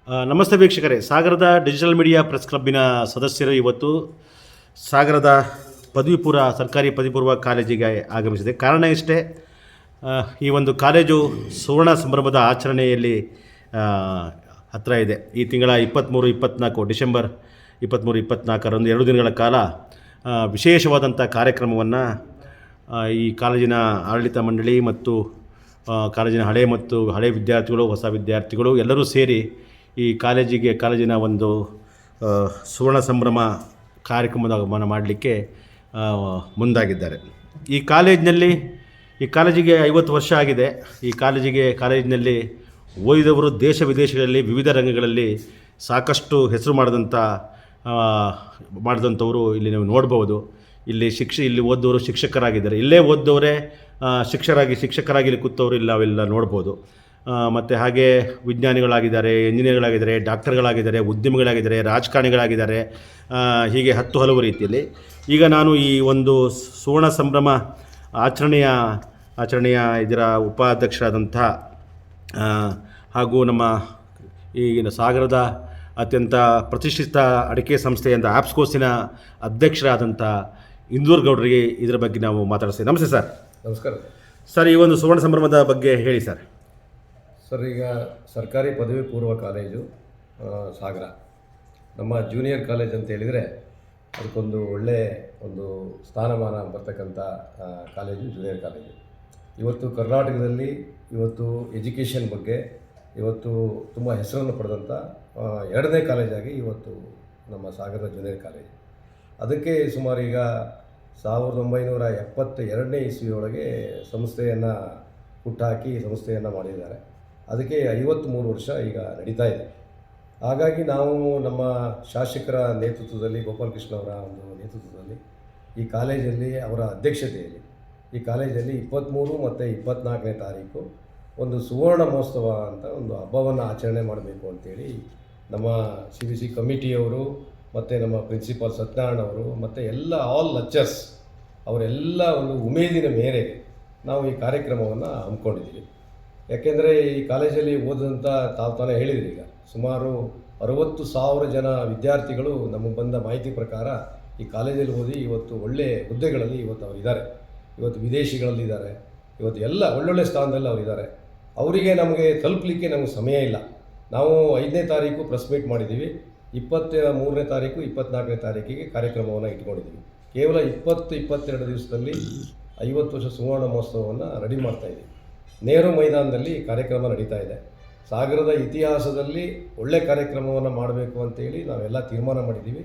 ನಮಸ್ತೆ ವೀಕ್ಷಕರೇ, ಸಾಗರದ ಡಿಜಿಟಲ್ ಮೀಡಿಯಾ ಪ್ರೆಸ್ ಕ್ಲಬ್ಬಿನ ಸದಸ್ಯರು ಇವತ್ತು ಸಾಗರದ ಸರ್ಕಾರಿ ಪದವಿ ಪೂರ್ವ ಕಾಲೇಜಿಗೆ ಆಗಮಿಸಿದೆ. ಕಾರಣ ಇಷ್ಟೇ, ಈ ಒಂದು ಕಾಲೇಜು ಸುವರ್ಣ ಸಂಭ್ರಮದ ಆಚರಣೆಯಲ್ಲಿ ಹತ್ತಿರ ಇದೆ. ಈ ತಿಂಗಳ 23-24 ಡಿಸೆಂಬರ್ 23-24ರಂದು 2 ದಿನಗಳ ಕಾಲ ವಿಶೇಷವಾದಂಥ ಕಾರ್ಯಕ್ರಮವನ್ನು ಈ ಕಾಲೇಜಿನ ಆಡಳಿತ ಮಂಡಳಿ ಮತ್ತು ಕಾಲೇಜಿನ ಹಳೆ ವಿದ್ಯಾರ್ಥಿಗಳು, ಹೊಸ ವಿದ್ಯಾರ್ಥಿಗಳು ಎಲ್ಲರೂ ಸೇರಿ ಈ ಕಾಲೇಜಿನ ಒಂದು ಸುವರ್ಣ ಸಂಭ್ರಮ ಕಾರ್ಯಕ್ರಮವನ್ನು ಮಾಡಲಿಕ್ಕೆ ಮುಂದಾಗಿದ್ದಾರೆ. ಈ ಕಾಲೇಜಿಗೆ 50 ವರ್ಷ ಆಗಿದೆ. ಈ ಕಾಲೇಜಿನಲ್ಲಿ ಓದಿದವರು ದೇಶ ವಿದೇಶಗಳಲ್ಲಿ ವಿವಿಧ ರಂಗಗಳಲ್ಲಿ ಸಾಕಷ್ಟು ಹೆಸರು ಮಾಡಿದಂಥವರು ಇಲ್ಲಿ ನೀವು ನೋಡ್ಬೋದು. ಇಲ್ಲಿ ಓದೋರು ಶಿಕ್ಷಕರಾಗಿದ್ದಾರೆ, ಇಲ್ಲೇ ಓದ್ದವರೇ ಶಿಕ್ಷಕರಾಗಿ ಇಲ್ಲಿ ಕೂತವರು ಅವೆಲ್ಲ ನೋಡ್ಬೋದು. ಮತ್ತು ಹಾಗೆ ವಿಜ್ಞಾನಿಗಳಾಗಿದ್ದಾರೆ, ಇಂಜಿನಿಯರ್ಗಳಾಗಿದ್ದಾರೆ, ಡಾಕ್ಟರ್ಗಳಾಗಿದ್ದಾರೆ, ಉದ್ಯಮಿಗಳಾಗಿದ್ದಾರೆ, ರಾಜಕಾರಣಿಗಳಾಗಿದ್ದಾರೆ. ಹೀಗೆ ಹಲವು ರೀತಿಯಲ್ಲಿ ಈಗ ನಾನು ಈ ಒಂದು ಸುವರ್ಣ ಸಂಭ್ರಮ ಆಚರಣೆಯ ಇದರ ಉಪಾಧ್ಯಕ್ಷರಾದಂಥ ಹಾಗೂ ನಮ್ಮ ಈಗಿನ ಸಾಗರದ ಅತ್ಯಂತ ಪ್ರತಿಷ್ಠಿತ ಅಡಿಕೆ ಸಂಸ್ಥೆಯಿಂದ ಆಪ್ಸ್ಕೋಸಿನ ಅಧ್ಯಕ್ಷರಾದಂಥ ಇಂದೂರ್ ಗೌಡರಿಗೆ ಇದರ ಬಗ್ಗೆ ನಾವು ಮಾತಾಡ್ತೀವಿ. ನಮಸ್ತೆ ಸರ್. ನಮಸ್ಕಾರ ಸರ್. ಈ ಒಂದು ಸುವರ್ಣ ಸಂಭ್ರಮದ ಬಗ್ಗೆ ಹೇಳಿ ಸರ್. ಈಗ ಸರ್ಕಾರಿ ಪದವಿ ಪೂರ್ವ ಕಾಲೇಜು ಸಾಗರ ನಮ್ಮ ಜೂನಿಯರ್ ಕಾಲೇಜ್ ಅಂತ ಹೇಳಿದರೆ ಅದಕ್ಕೊಂದು ಒಳ್ಳೆಯ ಸ್ಥಾನಮಾನ ಬರ್ತಕ್ಕಂಥ ಕಾಲೇಜು ಜೂನಿಯರ್ ಕಾಲೇಜು. ಇವತ್ತು ಕರ್ನಾಟಕದಲ್ಲಿ ಎಜುಕೇಷನ್ ಬಗ್ಗೆ ತುಂಬ ಹೆಸರನ್ನು ಪಡೆದಂಥ 2ನೇ ಕಾಲೇಜಾಗಿ ಇವತ್ತು ನಮ್ಮ ಸಾಗರದ ಜೂನಿಯರ್ ಕಾಲೇಜು. ಅದಕ್ಕೆ ಸುಮಾರು ಈಗ 1972ನೇ ಇಸ್ವಿಯೊಳಗೆ ಸಂಸ್ಥೆಯನ್ನು ಹುಟ್ಟಾಕಿ ಸಂಸ್ಥೆಯನ್ನು ಮಾಡಿದ್ದಾರೆ. ಅದಕ್ಕೆ 53 ವರ್ಷ ಈಗ ನಡೀತಾ ಇದೆ. ಹಾಗಾಗಿ ನಾವು ನಮ್ಮ ಶಾಸಕರ ನೇತೃತ್ವದಲ್ಲಿ, ಗೋಪಾಲಕೃಷ್ಣ ಅವರ ಒಂದು ನೇತೃತ್ವದಲ್ಲಿ ಈ ಕಾಲೇಜಲ್ಲಿ, ಅವರ ಅಧ್ಯಕ್ಷತೆಯಲ್ಲಿ ಈ ಕಾಲೇಜಲ್ಲಿ 23 ಮತ್ತು 24ನೇ ತಾರೀಕು ಒಂದು ಸುವರ್ಣ ಮಹೋತ್ಸವ ಅಂತ ಒಂದು ಹಬ್ಬವನ್ನು ಆಚರಣೆ ಮಾಡಬೇಕು ಅಂತೇಳಿ ನಮ್ಮ CBC ಕಮಿಟಿಯವರು ಮತ್ತು ನಮ್ಮ ಪ್ರಿನ್ಸಿಪಾಲ್ ಸತ್ಯನಾರಾಯಣ ಅವರು ಮತ್ತು ಆಲ್ ಲೆಕ್ಚರ್ಸ್ ಅವರೆಲ್ಲ ಒಂದು ಉಮೇದಿನ ಮೇರೆಗೆ ನಾವು ಈ ಕಾರ್ಯಕ್ರಮವನ್ನು ಹಮ್ಮಿಕೊಂಡಿದ್ದೀವಿ. ಯಾಕೆಂದರೆ ಈ ಕಾಲೇಜಲ್ಲಿ ಓದಿದಂಥ ತಾನೇ ಹೇಳಿದ್ರಿ, ಈಗ ಸುಮಾರು 60,000 ಜನ ವಿದ್ಯಾರ್ಥಿಗಳು ನಮಗೆ ಬಂದ ಮಾಹಿತಿ ಪ್ರಕಾರ ಈ ಕಾಲೇಜಲ್ಲಿ ಓದಿ ಇವತ್ತು ಒಳ್ಳೆಯ ಹುದ್ದೆಗಳಲ್ಲಿ ಅವರಿದ್ದಾರೆ. ಇವತ್ತು ವಿದೇಶಿಗಳಲ್ಲಿದ್ದಾರೆ, ಇವತ್ತು ಎಲ್ಲ ಒಳ್ಳೊಳ್ಳೆ ಸ್ಥಾನದಲ್ಲಿ ಅವರಿದ್ದಾರೆ. ಅವರಿಗೆ ನಮಗೆ ತಲುಪಲಿಕ್ಕೆ ನಮಗೆ ಸಮಯ ಇಲ್ಲ. ನಾವು 5ನೇ ತಾರೀಕು ಪ್ರೆಸ್ ಮೀಟ್ ಮಾಡಿದ್ದೀವಿ. 23ನೇ ತಾರೀಕು 24ನೇ ತಾರೀಕಿಗೆ ಕಾರ್ಯಕ್ರಮವನ್ನು ಇಟ್ಕೊಂಡಿದ್ದೀವಿ. ಕೇವಲ 20-22 ದಿವಸದಲ್ಲಿ 50 ವರ್ಷ ಸುವರ್ಣ ಮಹೋತ್ಸವವನ್ನು ರೆಡಿ ಮಾಡ್ತಾಯಿದ್ದೀವಿ. ನೆಹರು ಮೈದಾನದಲ್ಲಿ ಕಾರ್ಯಕ್ರಮ ನಡೀತಾ ಇದೆ. ಸಾಗರದ ಇತಿಹಾಸದಲ್ಲಿ ಒಳ್ಳೆಯ ಕಾರ್ಯಕ್ರಮವನ್ನು ಮಾಡಬೇಕು ಅಂತೇಳಿ ನಾವೆಲ್ಲ ತೀರ್ಮಾನ ಮಾಡಿದ್ದೀವಿ.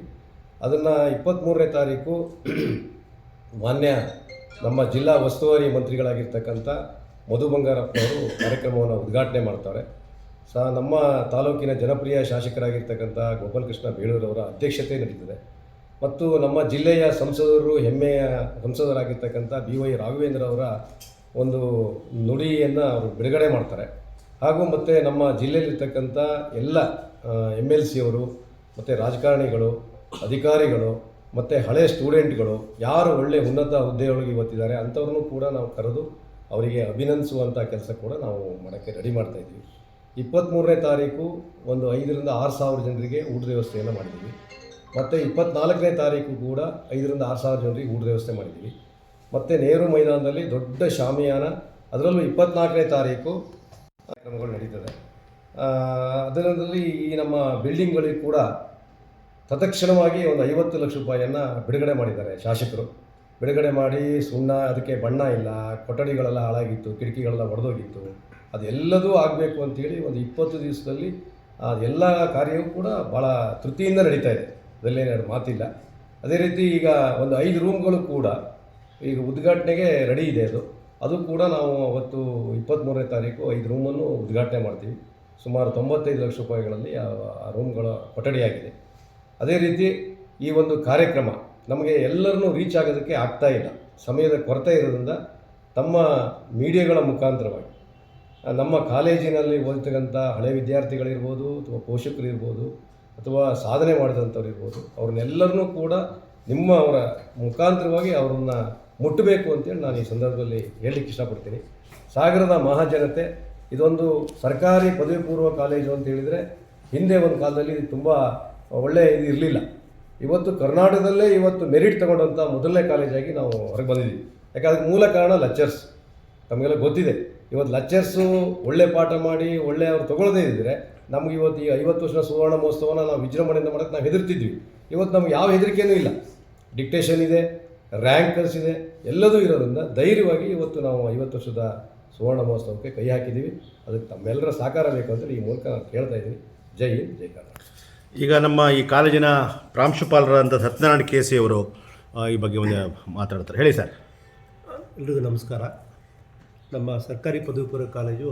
ಅದನ್ನು 23ನೇ ತಾರೀಕು ಮಾನ್ಯ ನಮ್ಮ ಜಿಲ್ಲಾ ಉಸ್ತುವಾರಿ ಮಂತ್ರಿಗಳಾಗಿರ್ತಕ್ಕಂಥ ಮಧು ಬಂಗಾರಪ್ಪನವರು ಕಾರ್ಯಕ್ರಮವನ್ನು ಉದ್ಘಾಟನೆ ಮಾಡ್ತಾರೆ. ನಮ್ಮ ತಾಲೂಕಿನ ಜನಪ್ರಿಯ ಶಾಸಕರಾಗಿರ್ತಕ್ಕಂಥ ಗೋಪಾಲಕೃಷ್ಣ ಬೇಳೂರವರ ಅಧ್ಯಕ್ಷತೆ ನಡೀತದೆ. ಮತ್ತು ನಮ್ಮ ಜಿಲ್ಲೆಯ ಹೆಮ್ಮೆಯ ಸಂಸದರಾಗಿರ್ತಕ್ಕಂಥ BY ರಾಘವೇಂದ್ರ ಅವರ ಒಂದು ನುಡಿಯನ್ನು ಅವರು ಬಿಡುಗಡೆ ಮಾಡ್ತಾರೆ. ಹಾಗೂ ಮತ್ತು ನಮ್ಮ ಜಿಲ್ಲೆಯಲ್ಲಿರ್ತಕ್ಕಂಥ ಎಲ್ಲ MLC ಅವರು ಮತ್ತು ರಾಜಕಾರಣಿಗಳು, ಅಧಿಕಾರಿಗಳು ಮತ್ತು ಹಳೆಯ ಸ್ಟೂಡೆಂಟ್ಗಳು ಯಾರು ಒಳ್ಳೆಯ ಉನ್ನತ ಹುದ್ದೆಯೊಳಗೆ ಇವತ್ತಿದ್ದಾರೆ ಅಂಥವ್ರನ್ನೂ ಕೂಡ ನಾವು ಕರೆದು ಅವರಿಗೆ ಅಭಿನಂದಿಸುವಂಥ ಕೆಲಸ ಕೂಡ ನಾವು ಮಾಡೋಕ್ಕೆ ರೆಡಿ ಮಾಡ್ತಾಯಿದ್ದೀವಿ. 23ನೇ ತಾರೀಕು 5,000-6,000 ಜನರಿಗೆ ಊಟದ ವ್ಯವಸ್ಥೆಯನ್ನು ಮಾಡಿದ್ದೀವಿ. ಮತ್ತು 24ನೇ ತಾರೀಕು ಕೂಡ 5,000-6,000 ಜನರಿಗೆ ಊಟದ ವ್ಯವಸ್ಥೆ ಮಾಡಿದ್ದೀವಿ. ಮತ್ತು ನೆಹರು ಮೈದಾನದಲ್ಲಿ ದೊಡ್ಡ ಶಾಮಿಯಾನ, ಅದರಲ್ಲೂ 24ನೇ ತಾರೀಕು ಕಾರ್ಯಕ್ರಮಗಳು ನಡೀತದೆ. ಅದರಲ್ಲಿ ಈ ನಮ್ಮ ಬಿಲ್ಡಿಂಗ್ಗಳಿಗೆ ಕೂಡ ತತ್ಕ್ಷಣವಾಗಿ 50 ಲಕ್ಷ ರೂಪಾಯಿಯನ್ನು ಬಿಡುಗಡೆ ಮಾಡಿದ್ದಾರೆ ಶಾಸಕರು. ಬಿಡುಗಡೆ ಮಾಡಿ ಅದಕ್ಕೆ ಬಣ್ಣ ಇಲ್ಲ, ಕೊಠಡಿಗಳೆಲ್ಲ ಹಾಳಾಗಿತ್ತು, ಕಿಟಕಿಗಳೆಲ್ಲ ಒಡೆದೋಗಿತ್ತು. ಅದೆಲ್ಲದೂ ಆಗಬೇಕು ಅಂಥೇಳಿ 20 ದಿವಸದಲ್ಲಿ ಎಲ್ಲ ಕಾರ್ಯವೂ ಕೂಡ ಭಾಳ ತೃಪ್ತಿಯಿಂದ ನಡೀತಾ ಇದೆ. ಅದರಲ್ಲೇನು ಮಾತಿಲ್ಲ. ಅದೇ ರೀತಿ ಈಗ 5 ರೂಮ್ಗಳು ಕೂಡ ಈಗ ಉದ್ಘಾಟನೆಗೆ ರೆಡಿ ಇದೆ. ಅದು ಕೂಡ ನಾವು ಅವತ್ತು 23ನೇ ತಾರೀಕು 5 ರೂಮನ್ನು ಉದ್ಘಾಟನೆ ಮಾಡ್ತೀವಿ. ಸುಮಾರು 95 ಲಕ್ಷ ರೂಪಾಯಿಗಳಲ್ಲಿ ಆ ರೂಮ್ಗಳ ಕೊಠಡಿಯಾಗಿದೆ. ಅದೇ ರೀತಿ ಈ ಒಂದು ಕಾರ್ಯಕ್ರಮ ನಮಗೆ ಎಲ್ಲರನ್ನೂ ರೀಚ್ ಆಗೋದಕ್ಕೆ ಆಗ್ತಾಯಿಲ್ಲ, ಸಮಯದ ಕೊರತೆ ಇರೋದ್ರಿಂದ ತಮ್ಮ ಮೀಡಿಯಾಗಳ ಮುಖಾಂತರವಾಗಿ ನಮ್ಮ ಕಾಲೇಜಿನಲ್ಲಿ ಓದ್ತಕ್ಕಂಥ ಹಳೆ ವಿದ್ಯಾರ್ಥಿಗಳಿರ್ಬೋದು, ಅಥವಾ ಪೋಷಕರಿರ್ಬೋದು, ಅಥವಾ ಸಾಧನೆ ಮಾಡಿದಂಥವ್ರು ಇರ್ಬೋದು, ಅವ್ರನ್ನೆಲ್ಲರನ್ನೂ ಕೂಡ ಅವರ ಮುಖಾಂತರವಾಗಿ ಅವರನ್ನು ಮುಟ್ಟಬೇಕು ಅಂತೇಳಿ ನಾನು ಈ ಸಂದರ್ಭದಲ್ಲಿ ಹೇಳಲಿಕ್ಕೆ ಇಷ್ಟಪಡ್ತೀನಿ. ಸಾಗರದ ಮಹಾಜನತೆ ಇದೊಂದು ಸರ್ಕಾರಿ ಪದವಿ ಪೂರ್ವ ಕಾಲೇಜು ಅಂತ ಹೇಳಿದರೆ ಹಿಂದೆ ಒಂದು ಕಾಲದಲ್ಲಿ ತುಂಬ ಒಳ್ಳೆಯ ಇದು ಇರಲಿಲ್ಲ. ಇವತ್ತು ಕರ್ನಾಟಕದಲ್ಲೇ ಇವತ್ತು ಮೆರಿಟ್ ತಗೊಂಡಂಥ ಮೊದಲನೇ ಕಾಲೇಜಾಗಿ ನಾವು ಹೊರಗೆ ಬಂದಿದ್ದೀವಿ. ಯಾಕೆ ಅದಕ್ಕೆ ಮೂಲ ಕಾರಣ ಲೆಕ್ಚರ್ಸ್. ತಮಗೆಲ್ಲ ಗೊತ್ತಿದೆ, ಇವತ್ತು ಲೆಕ್ಚರ್ಸು ಒಳ್ಳೆ ಪಾಠ ಮಾಡಿ ಒಳ್ಳೆ ಅವ್ರು ತೊಗೊಳ್ಳದೇ ಇದ್ದರೆ ನಮ್ಗೆ ಇವತ್ತು ಈ 50 ವರ್ಷ ಸುವರ್ಣ ಮಹೋತ್ಸವನ ನಾವು ವಿಜೃಂಭಣೆಯಿಂದ ಮಾಡೋಕ್ಕೆ ನಾವು ಹೆದರ್ತಿದ್ವಿ. ಇವತ್ತು ನಮ್ಗೆ ಯಾವ ಹೆದರಿಕೆಯೂ ಇಲ್ಲ. ಡಿಕ್ಟೇಷನ್ ಇದೆ, ರ್ಯಾಂಕರ್ಸ್ ಇದೆ, ಎಲ್ಲದೂ ಇರೋದ್ರಿಂದ ಧೈರ್ಯವಾಗಿ ಇವತ್ತು ನಾವು 50 ವರ್ಷದ ಸುವರ್ಣ ಮಹೋತ್ಸವಕ್ಕೆ ಕೈ ಹಾಕಿದ್ದೀವಿ. ಅದಕ್ಕೆ ತಮ್ಮೆಲ್ಲರ ಸಹಕಾರ ಬೇಕು ಅಂತೇಳಿ ಈ ಮೂಲಕ ನಾನು ಕೇಳ್ತಾ ಇದ್ದೀನಿ. ಜೈ ಹಿಂದ್, ಜೈ ಕರ್ನಾಟಕ. ಈಗ ನಮ್ಮ ಈ ಕಾಲೇಜಿನ ಪ್ರಾಂಶುಪಾಲರಾದಂಥ ಸತ್ಯನಾರಾಯಣ KC ಅವರು ಈ ಬಗ್ಗೆ ಒಂದು ಮಾತಾಡ್ತಾರೆ. ಹೇಳಿ ಸರ್. ಎಲ್ರಿಗೂ ನಮಸ್ಕಾರ. ನಮ್ಮ ಸರ್ಕಾರಿ ಪದವಿ ಪೂರ್ವ ಕಾಲೇಜು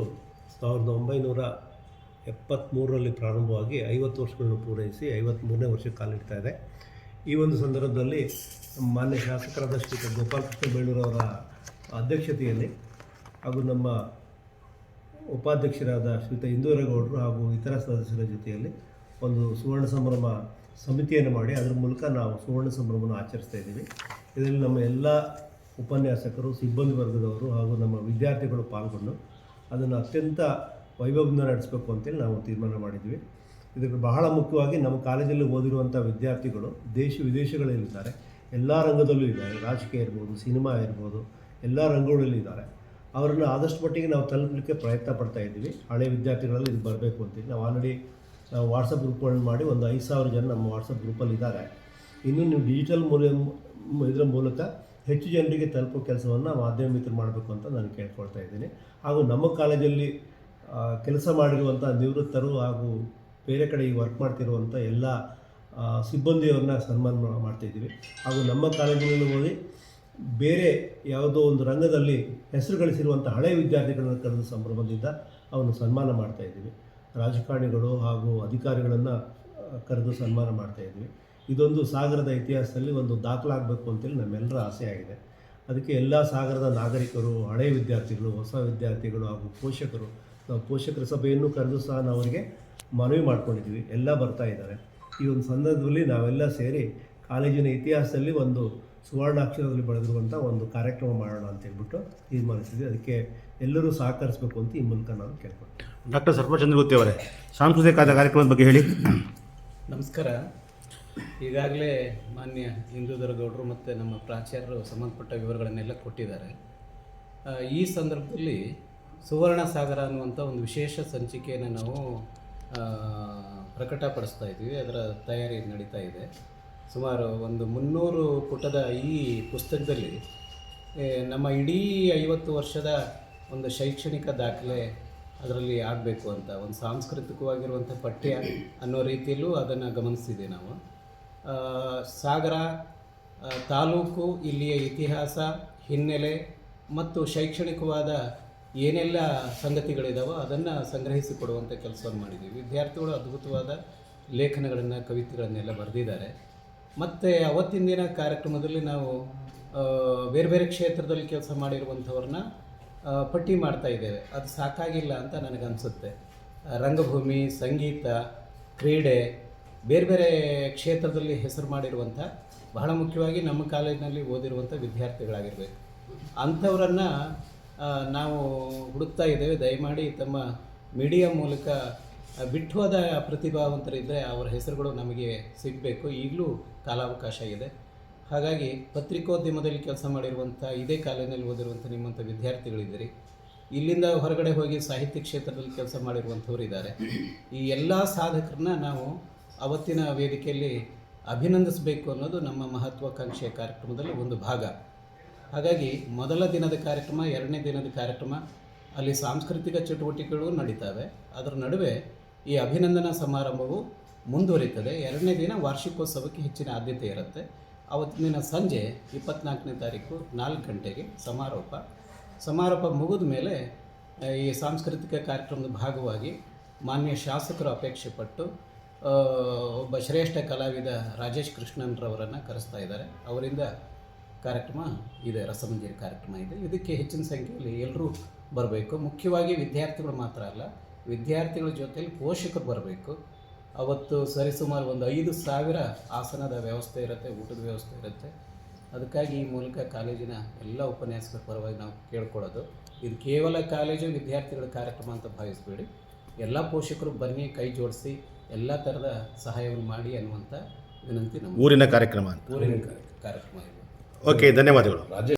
1973ರಲ್ಲಿ ಪ್ರಾರಂಭವಾಗಿ 50 ವರ್ಷಗಳನ್ನು ಪೂರೈಸಿ 53ನೇ ವರ್ಷಕ್ಕೆ ಕಾಲಿಡ್ತಾ ಇದೆ. ಈ ಒಂದು ಸಂದರ್ಭದಲ್ಲಿ ಮಾನ್ಯ ಶಾಸಕರಾದ ಶ್ರೀ ಗೋಪಾಲಕೃಷ್ಣ ಬೇಳೂರವರ ಅಧ್ಯಕ್ಷತೆಯಲ್ಲಿ ಹಾಗೂ ನಮ್ಮ ಉಪಾಧ್ಯಕ್ಷರಾದ ಶ್ರೀಯುತ ಇಂದೂರೇಗೌಡರು ಹಾಗೂ ಇತರ ಸದಸ್ಯರ ಜೊತೆಯಲ್ಲಿ ಒಂದು ಸುವರ್ಣ ಸಂಭ್ರಮ ಸಮಿತಿಯನ್ನು ಮಾಡಿ ಅದರ ಮೂಲಕ ನಾವು ಸುವರ್ಣ ಸಂಭ್ರಮವನ್ನು ಆಚರಿಸ್ತಾ ಇದ್ದೀವಿ. ಇದರಲ್ಲಿ ನಮ್ಮ ಎಲ್ಲ ಉಪನ್ಯಾಸಕರು, ಸಿಬ್ಬಂದಿ ವರ್ಗದವರು ಹಾಗೂ ನಮ್ಮ ವಿದ್ಯಾರ್ಥಿಗಳು ಪಾಲ್ಗೊಂಡು ಅದನ್ನು ಅತ್ಯಂತ ವೈಭವದಿಂದ ನಡೆಸಬೇಕು ಅಂತೇಳಿ ನಾವು ತೀರ್ಮಾನ ಮಾಡಿದ್ವಿ. ಇದಕ್ಕೆ ಬಹಳ ಮುಖ್ಯವಾಗಿ ನಮ್ಮ ಕಾಲೇಜಲ್ಲಿ ಓದಿರುವಂಥ ವಿದ್ಯಾರ್ಥಿಗಳು ದೇಶ ವಿದೇಶಗಳಲ್ಲಿದ್ದಾರೆ, ಎಲ್ಲ ರಂಗದಲ್ಲೂ ಇದ್ದಾರೆ. ರಾಜಕೀಯ ಇರ್ಬೋದು, ಸಿನಿಮಾ ಇರ್ಬೋದು, ಎಲ್ಲ ರಂಗಗಳಲ್ಲಿದ್ದಾರೆ. ಅವರನ್ನು ಆದಷ್ಟು ಮಟ್ಟಿಗೆ ನಾವು ತಲುಪಲಿಕ್ಕೆ ಪ್ರಯತ್ನ ಪಡ್ತಾ ಇದ್ದೀವಿ. ಹಳೆ ವಿದ್ಯಾರ್ಥಿಗಳಲ್ಲಿ ಇದು ಬರಬೇಕು ಅಂತೇಳಿ ನಾವು ಆಲ್ರೆಡಿ ವಾಟ್ಸಪ್ ಗ್ರೂಪ್ಗಳನ್ನು ಮಾಡಿ ಒಂದು 5,000 ಜನ ನಮ್ಮ ವಾಟ್ಸಪ್ ಗ್ರೂಪಲ್ಲಿ ಇದ್ದಾರೆ. ಇನ್ನು ನೀವು ಡಿಜಿಟಲ್ ಇದರ ಮೂಲಕ ಹೆಚ್ಚು ಜನರಿಗೆ ತಲುಪೋ ಕೆಲಸವನ್ನು ಮಾಧ್ಯಮ ಮಿತ್ರರು ಮಾಡಬೇಕು ಅಂತ ನಾನು ಕೇಳ್ಕೊಳ್ತಾ ಇದ್ದೀನಿ. ಹಾಗೂ ನಮ್ಮ ಕಾಲೇಜಲ್ಲಿ ಕೆಲಸ ಮಾಡಿರುವಂಥ ನಿವೃತ್ತರು ಹಾಗೂ ಬೇರೆ ಕಡೆ ಈ ವರ್ಕ್ ಮಾಡ್ತಿರುವಂಥ ಎಲ್ಲ ಸಿಬ್ಬಂದಿಯವ್ರನ್ನ ಸನ್ಮಾನ ಮಾಡ್ತಾಯಿದ್ದೀವಿ. ಹಾಗೂ ನಮ್ಮ ಕಾಲೇಜಿನಲ್ಲಿ ಓದಿ ಬೇರೆ ಯಾವುದೋ ಒಂದು ರಂಗದಲ್ಲಿ ಹೆಸರು ಗಳಿಸಿರುವಂಥ ಹಳೆಯ ವಿದ್ಯಾರ್ಥಿಗಳನ್ನು ಕರೆದು ಸಂಭ್ರಮದಿಂದ ಅವನು ಸನ್ಮಾನ ಮಾಡ್ತಾಯಿದ್ದೀವಿ. ರಾಜಕಾರಣಿಗಳು ಹಾಗೂ ಅಧಿಕಾರಿಗಳನ್ನು ಕರೆದು ಸನ್ಮಾನ ಮಾಡ್ತಾಯಿದ್ವಿ. ಇದೊಂದು ಸಾಗರದ ಇತಿಹಾಸದಲ್ಲಿ ಒಂದು ದಾಖಲಾಗಬೇಕು ಅಂತೇಳಿ ನಮ್ಮೆಲ್ಲರ ಆಸೆ ಆಗಿದೆ. ಅದಕ್ಕೆ ಎಲ್ಲ ಸಾಗರದ ನಾಗರಿಕರು, ಹಳೆಯ ವಿದ್ಯಾರ್ಥಿಗಳು, ಹೊಸ ವಿದ್ಯಾರ್ಥಿಗಳು ಹಾಗೂ ಪೋಷಕರು, ನಾವು ಪೋಷಕರ ಸಭೆಯನ್ನು ಕರೆದು ಸಹ ನಾವು ಅವರಿಗೆ ಮನವಿ ಮಾಡ್ಕೊಂಡಿದ್ದೀವಿ. ಎಲ್ಲ ಬರ್ತಾ ಇದ್ದಾರೆ. ಈ ಒಂದು ಸಂದರ್ಭದಲ್ಲಿ ನಾವೆಲ್ಲ ಸೇರಿ ಕಾಲೇಜಿನ ಇತಿಹಾಸದಲ್ಲಿ ಒಂದು ಸುವರ್ಣಾಕ್ಷರದಲ್ಲಿ ಬೆಳೆದಿರುವಂಥ ಒಂದು ಕಾರ್ಯಕ್ರಮ ಮಾಡೋಣ ಅಂತ ಹೇಳ್ಬಿಟ್ಟು ತೀರ್ಮಾನಿಸಿದ್ವಿ. ಅದಕ್ಕೆ ಎಲ್ಲರೂ ಸಹಕರಿಸಬೇಕು ಅಂತ ಈ ಮೂಲಕ ನಾನು ಕೇಳ್ಕೊಳ್ತೀನಿ. ಡಾಕ್ಟರ್ ಸರ್ಪಚಂದ್ರಗುತ್ತಿ ಅವರೇ, ಸಾಂಸ್ಕೃತಿಕ ಕಾರ್ಯಕ್ರಮದ ಬಗ್ಗೆ ಹೇಳಿ. ನಮಸ್ಕಾರ. ಈಗಾಗಲೇ ಮಾನ್ಯ ಇಂದೂಧರಗೌಡರು ಮತ್ತು ನಮ್ಮ ಪ್ರಾಚಾರ್ಯರು ಸಂಬಂಧಪಟ್ಟ ವಿವರಗಳನ್ನೆಲ್ಲ ಕೊಟ್ಟಿದ್ದಾರೆ. ಈ ಸಂದರ್ಭದಲ್ಲಿ ಸುವರ್ಣ ಸಾಗರ ಅನ್ನುವಂಥ ಒಂದು ವಿಶೇಷ ಸಂಚಿಕೆಯನ್ನು ನಾವು ಪ್ರಕಟಪಡಿಸ್ತಾ ಇದ್ದೀವಿ. ಅದರ ತಯಾರಿ ನಡೀತಾ ಇದೆ. ಸುಮಾರು ಒಂದು 300 ಪುಟದ ಈ ಪುಸ್ತಕದಲ್ಲಿ ನಮ್ಮ ಇಡೀ 50 ವರ್ಷದ ಒಂದು ಶೈಕ್ಷಣಿಕ ದಾಖಲೆ ಅದರಲ್ಲಿ ಆಗಬೇಕು ಅಂತ ಒಂದು ಸಾಂಸ್ಕೃತಿಕವಾಗಿರುವಂಥ ಪಠ್ಯ ಅನ್ನೋ ರೀತಿಯಲ್ಲೂ ಅದನ್ನು ಗಮನಿಸಿದೆ ನಾವು. ಸಾಗರ ತಾಲೂಕು, ಇಲ್ಲಿಯ ಇತಿಹಾಸ, ಹಿನ್ನೆಲೆ ಮತ್ತು ಶೈಕ್ಷಣಿಕವಾದ ಏನೆಲ್ಲ ಸಂಗತಿಗಳಿದಾವೋ ಅದನ್ನು ಸಂಗ್ರಹಿಸಿಕೊಡುವಂಥ ಕೆಲಸವನ್ನು ಮಾಡಿದ್ದೀವಿ. ವಿದ್ಯಾರ್ಥಿಗಳು ಅದ್ಭುತವಾದ ಲೇಖನಗಳನ್ನು, ಕವಿತೆಗಳನ್ನೆಲ್ಲ ಬರೆದಿದ್ದಾರೆ. ಮತ್ತು ಅವತ್ತಿನ ದಿನ ಕಾರ್ಯಕ್ರಮದಲ್ಲಿ ನಾವು ಬೇರೆ ಬೇರೆ ಕ್ಷೇತ್ರದಲ್ಲಿ ಕೆಲಸ ಮಾಡಿರುವಂಥವ್ರನ್ನ ಪಟ್ಟಿ ಮಾಡ್ತಾ ಇದ್ದೇವೆ. ಅದು ಸಾಕಾಗಿಲ್ಲ ಅಂತ ನನಗನ್ಸುತ್ತೆ. ರಂಗಭೂಮಿ, ಸಂಗೀತ, ಕ್ರೀಡೆ, ಬೇರೆ ಬೇರೆ ಕ್ಷೇತ್ರದಲ್ಲಿ ಹೆಸರು ಮಾಡಿರುವಂಥ, ಬಹಳ ಮುಖ್ಯವಾಗಿ ನಮ್ಮ ಕಾಲೇಜಿನಲ್ಲಿ ಓದಿರುವಂಥ ವಿದ್ಯಾರ್ಥಿಗಳಾಗಿರಬೇಕು. ಅಂಥವರನ್ನು ನಾವು ಹುಡುಕ್ತಾ ಇದ್ದೇವೆ. ದಯಮಾಡಿ ತಮ್ಮ ಮೀಡಿಯಾ ಮೂಲಕ ಬಿಟ್ಟು ಹೋದ ಪ್ರತಿಭಾವಂತರಿದ್ದರೆ ಅವರ ಹೆಸರುಗಳು ನಮಗೆ ಸಿಗಬೇಕು. ಈಗಲೂ ಕಾಲಾವಕಾಶ ಇದೆ. ಹಾಗಾಗಿ ಪತ್ರಿಕೋದ್ಯಮದಲ್ಲಿ ಕೆಲಸ ಮಾಡಿರುವಂಥ, ಇದೇ ಕಾಲೇಜಿನಲ್ಲಿ ಓದಿರುವಂಥ ನಿಮ್ಮಂಥ ವಿದ್ಯಾರ್ಥಿಗಳಿದ್ದೀರಿ. ಇಲ್ಲಿಂದ ಹೊರಗಡೆ ಹೋಗಿ ಸಾಹಿತ್ಯ ಕ್ಷೇತ್ರದಲ್ಲಿ ಕೆಲಸ ಮಾಡಿರುವಂಥವ್ರು ಇದ್ದಾರೆ. ಈ ಎಲ್ಲ ಸಾಧಕರನ್ನ ನಾವು ಅವತ್ತಿನ ವೇದಿಕೆಯಲ್ಲಿ ಅಭಿನಂದಿಸಬೇಕು ಅನ್ನೋದು ನಮ್ಮ ಮಹತ್ವಾಕಾಂಕ್ಷೆಯ ಕಾರ್ಯಕ್ರಮದಲ್ಲಿ ಒಂದು ಭಾಗ. ಹಾಗಾಗಿ ಮೊದಲ ದಿನದ ಕಾರ್ಯಕ್ರಮ, 2ನೇ ದಿನದ ಕಾರ್ಯಕ್ರಮ, ಅಲ್ಲಿ ಸಾಂಸ್ಕೃತಿಕ ಚಟುವಟಿಕೆಗಳು ನಡೀತವೆ. ಅದರ ನಡುವೆ ಈ ಅಭಿನಂದನಾ ಸಮಾರಂಭವು ಮುಂದುವರಿತದೆ. 2ನೇ ದಿನ ವಾರ್ಷಿಕೋತ್ಸವಕ್ಕೆ ಹೆಚ್ಚಿನ ಆದ್ಯತೆ ಇರುತ್ತೆ. ಅವತ್ತಿನ ಸಂಜೆ 24ನೇ ತಾರೀಕು 4 ಗಂಟೆಗೆ ಸಮಾರೋಪ ಮುಗಿದ ಮೇಲೆ ಈ ಸಾಂಸ್ಕೃತಿಕ ಕಾರ್ಯಕ್ರಮದ ಭಾಗವಾಗಿ ಮಾನ್ಯ ಶಾಸಕರು ಅಪೇಕ್ಷೆ ಪಟ್ಟು ಒಬ್ಬ ಶ್ರೇಷ್ಠ ಕಲಾವಿದ ರಾಜೇಶ್ ಕೃಷ್ಣನ್ರವರನ್ನು ಕರೆಸ್ತಾ ಇದ್ದಾರೆ. ಅವರಿಂದ ಕಾರ್ಯಕ್ರಮ ಇದೆ, ರಸಮಂಜರಿ ಕಾರ್ಯಕ್ರಮ ಇದೆ. ಇದಕ್ಕೆ ಹೆಚ್ಚಿನ ಸಂಖ್ಯೆಯಲ್ಲಿ ಎಲ್ಲರೂ ಬರಬೇಕು. ಮುಖ್ಯವಾಗಿ ವಿದ್ಯಾರ್ಥಿಗಳು ಮಾತ್ರ ಅಲ್ಲ, ವಿದ್ಯಾರ್ಥಿಗಳ ಜೊತೆಯಲ್ಲಿ ಪೋಷಕರು ಬರಬೇಕು. ಅವತ್ತು ಸರಿಸುಮಾರು ಒಂದು 5,000 ಆಸನದ ವ್ಯವಸ್ಥೆ ಇರುತ್ತೆ, ಊಟದ ವ್ಯವಸ್ಥೆ ಇರುತ್ತೆ. ಅದಕ್ಕಾಗಿ ಈ ಮೂಲಕ ಕಾಲೇಜಿನ ಎಲ್ಲ ಉಪನ್ಯಾಸಕರ ಪರವಾಗಿ ನಾವು ಕೇಳ್ಕೊಳ್ಳೋದು, ಇದು ಕೇವಲ ಕಾಲೇಜು ವಿದ್ಯಾರ್ಥಿಗಳ ಕಾರ್ಯಕ್ರಮ ಅಂತ ಭಾವಿಸಬೇಡಿ. ಎಲ್ಲ ಪೋಷಕರು ಬನ್ನಿ, ಕೈ ಜೋಡಿಸಿ ಎಲ್ಲ ಥರದ ಸಹಾಯವನ್ನು ಮಾಡಿ ಅನ್ನುವಂಥ ವಿನಂತಿ ನಮ್ಮ ಊರಿನ ಕಾರ್ಯಕ್ರಮ ಅಂತ. ಊರಿನ ಕಾರ್ಯಕ್ರಮ ಇದು. ಓಕೆ, ಧನ್ಯವಾದಗಳು. ರಾಜೇಶ್